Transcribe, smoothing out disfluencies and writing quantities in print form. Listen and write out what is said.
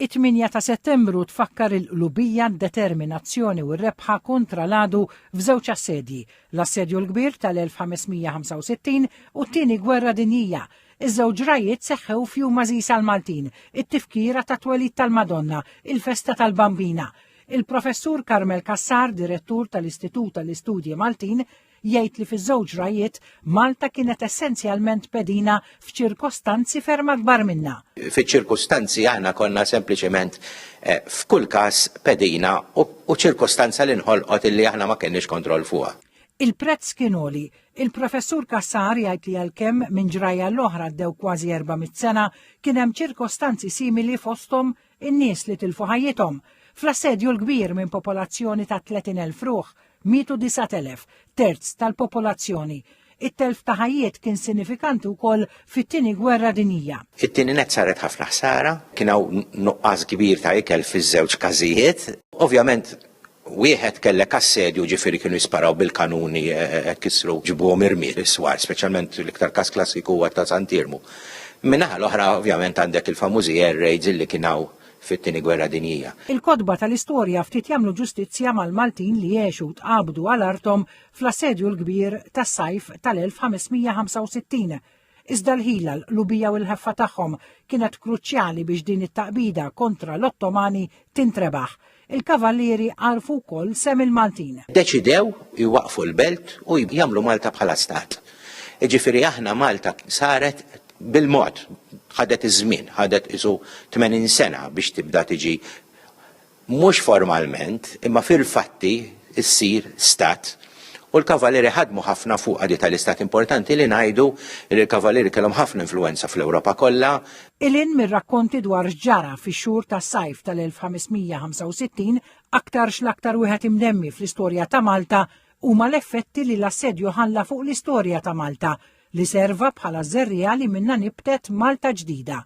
It-8 ta' Settembru tfakkar il-qlubija, determinazzjoni u r-rebħa kontra l-għadu f'żewġ assedji, l-assedju l-kbir tal-1565 u t-tieni gwerra dinjija. Iż-żewġ rajiet seħħew f'jum Ażis għal-Maltin, it-tifkira ta' twelid tal-Madonna, il-festa tal-Bambina. Il-professur Karmel Kassar, direttur tal-Istitut tal-Istudji Maltin, jgħid li fiż-żewġ rajiet Malta kienet essenzjalment pedina f'ċirkostanzi ferm akbar minna. Fiċ-ċirkostanzi aħna konna sempliċement f'kull każ pedina u ċirkostanza li nħolqot illi aħna ma kenniex kontroll fuqha. Il-prezz kien għoli. Il-professur Kassar jgħid li għalkemm minn ġraja l-oħra ddew kważi 400 sena kien hemm ċirkostanzi simili fosthom in-nies li tilfu ħajjithom. Fl-assedju l-kbir minn popolazzjoni ta' 30,000 ruħ, mietu 9,000, terz tal-popolazzjoni. It-telf ta' ħajjiet kien sinifikanti wkoll fit-tieni gwerra dinjija. It-tieni net saret ħafna ħsara, kien hawn nuqqas kbir ta' ikel fiż-żewġ każijiet. Ovvjament wieħed kellek assedju ġifieri kienu jisparaw bil-kanuni kisru ġibuhom irmiet is-swar, speċjalment l-iktar każ klassiku huwa ta' Santirmu. Min-naħa l-oħra ovvjament għandek il-famużi air raids illi kien hawn fit-tieni gwerra dinjija. Il-kodba tal-istorja ftit jagħmlu ġustizzja mal-Maltin li jgħixu tqabdu għal artom fl-assedju l-kbir tas-sajf tal-1565. Iżda l-ħila, l-qlubija u l-ħeffa tagħhom kienet kruċjali biex din it-taqbida kontra l-Ottomani tintrebaħ. Il-kavallieri għarfu wkoll sem il-Maltin. Deċidew iwaqfu l-belt u jagħmlu Malta bħala stat. Ġifieri aħna Malta saret bil-mod, ħadet iż-żmien, ħadet isu 80 sena biex tibda tiġi mhux formalment, imma fil-fatti issir stat. U l-kavalleri ħadmu ħafna fuq għadi tal-istat importanti li ngħidu li l-kavalleri kellhom ħafna influenza fl-Ewropa kollha. Il-in mir-rakkonti dwar x'ġara fix-xhur tas-sajf tal-1565 aktar l-aktar wieħed imdemmi fl-istorja ta' Malta huma l-effetti li l-assedju ħalla fuq l-istorja ta' Malta li serva bħala żerrija li minna nibtet Malta ġdida.